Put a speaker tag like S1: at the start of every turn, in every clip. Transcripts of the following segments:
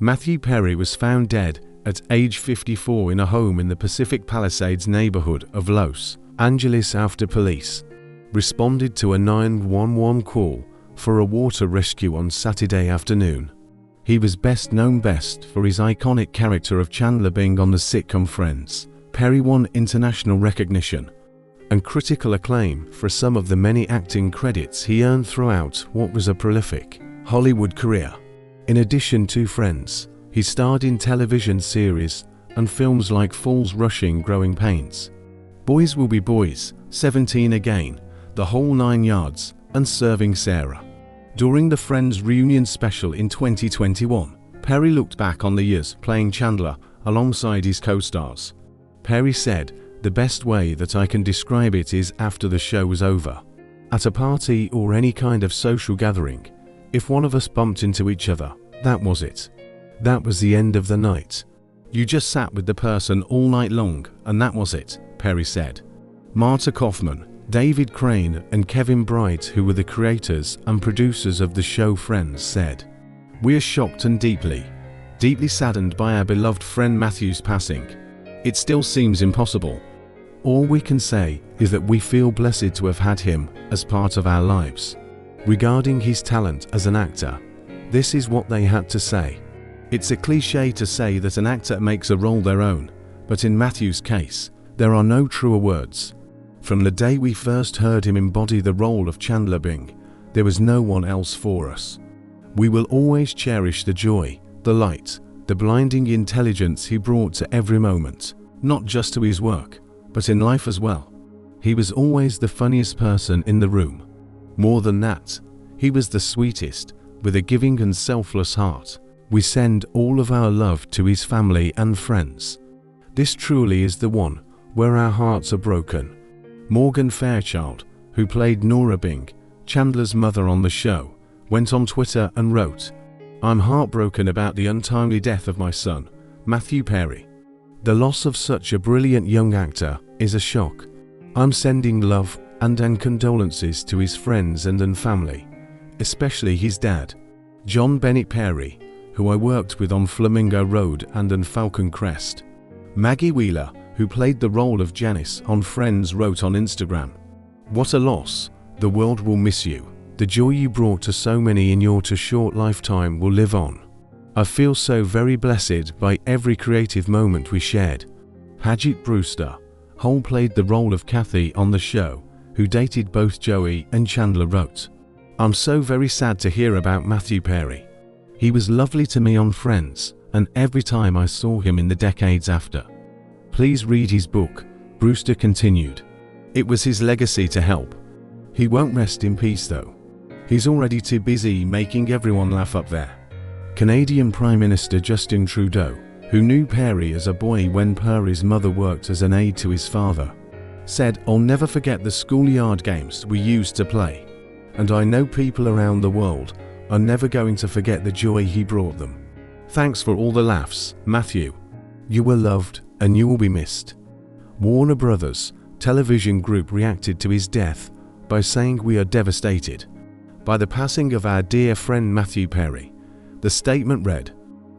S1: Matthew Perry was found dead at age 54 in a home in the Pacific Palisades neighborhood of Los Angeles after police responded to a 911 call for a water rescue on Saturday afternoon. He was best known for his iconic character of Chandler Bing on the sitcom Friends. Perry won international recognition and critical acclaim for some of the many acting credits he earned throughout what was a prolific Hollywood career. In addition to Friends, he starred in television series and films like Falls Rushing, Growing Pains, Boys Will Be Boys, 17 Again, The Whole Nine Yards, and Serving Sarah. During the Friends reunion special in 2021, Perry looked back on the years playing Chandler alongside his co-stars. Perry said, "The best way that I can describe it is after the show was over. At a party or any kind of social gathering, if one of us bumped into each other, that was it. That was the end of the night. You just sat with the person all night long, and that was it," Perry said. Marta Kaufman, David Crane, and Kevin Bright, who were the creators and producers of the show Friends, said, "We are shocked and deeply saddened by our beloved friend Matthew's passing. It still seems impossible. All we can say is that we feel blessed to have had him as part of our lives." Regarding his talent as an actor, this is what they had to say. "It's a cliche to say that an actor makes a role their own, but in Matthew's case, there are no truer words. From the day we first heard him embody the role of Chandler Bing, there was no one else for us. We will always cherish the joy, the light, the blinding intelligence he brought to every moment, not just to his work, but in life as well. He was always the funniest person in the room. More than that, he was the sweetest, with a giving and selfless heart. We send all of our love to his family and friends. This truly is the one where our hearts are broken." Morgan Fairchild, who played Nora Bing, Chandler's mother on the show, went on Twitter and wrote, "I'm heartbroken about the untimely death of my son, Matthew Perry. The loss of such a brilliant young actor is a shock. I'm sending love and condolences to his friends and family, especially his dad, John Bennett Perry, who I worked with on Flamingo Road and Falcon Crest." Maggie Wheeler, who played the role of Janice on Friends, wrote on Instagram, "What a loss. The world will miss you. The joy you brought to so many in your too short lifetime will live on. I feel so very blessed by every creative moment we shared." Paget Brewster, who played the role of Kathy on the show, who dated both Joey and Chandler, wrote, "I'm so very sad to hear about Matthew Perry. He was lovely to me on Friends, and every time I saw him in the decades after. Please read his book," Brewster continued. "It was his legacy to help. He won't rest in peace though. He's already too busy making everyone laugh up there." Canadian Prime Minister Justin Trudeau, who knew Perry as a boy when Perry's mother worked as an aide to his father, said, "I'll never forget the schoolyard games we used to play. And I know people around the world are never going to forget the joy he brought them. Thanks for all the laughs, Matthew. You were loved and you will be missed." Warner Brothers television group reacted to his death by saying, "We are devastated by the passing of our dear friend Matthew Perry." The statement read,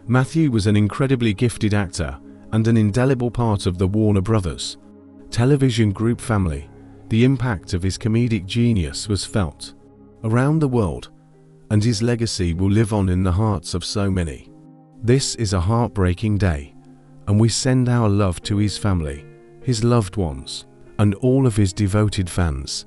S1: "Matthew was an incredibly gifted actor and an indelible part of the Warner Brothers television group family. The impact of his comedic genius was felt around the world, and his legacy will live on in the hearts of so many. This is a heartbreaking day, and we send our love to his family, his loved ones, and all of his devoted fans."